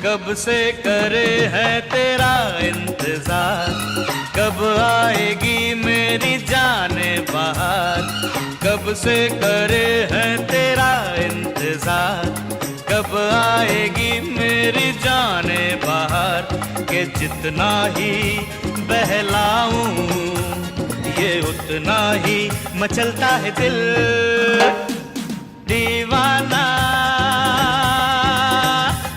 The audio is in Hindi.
कब से करे है तेरा इंतजार, कब आएगी मेरी जाने बहार। कब से करे है तेरा इंतजार, कब आएगी मेरी जाने बहार। के जितना ही बहलाऊं ये उतना ही मचलता है दिल दीवाना।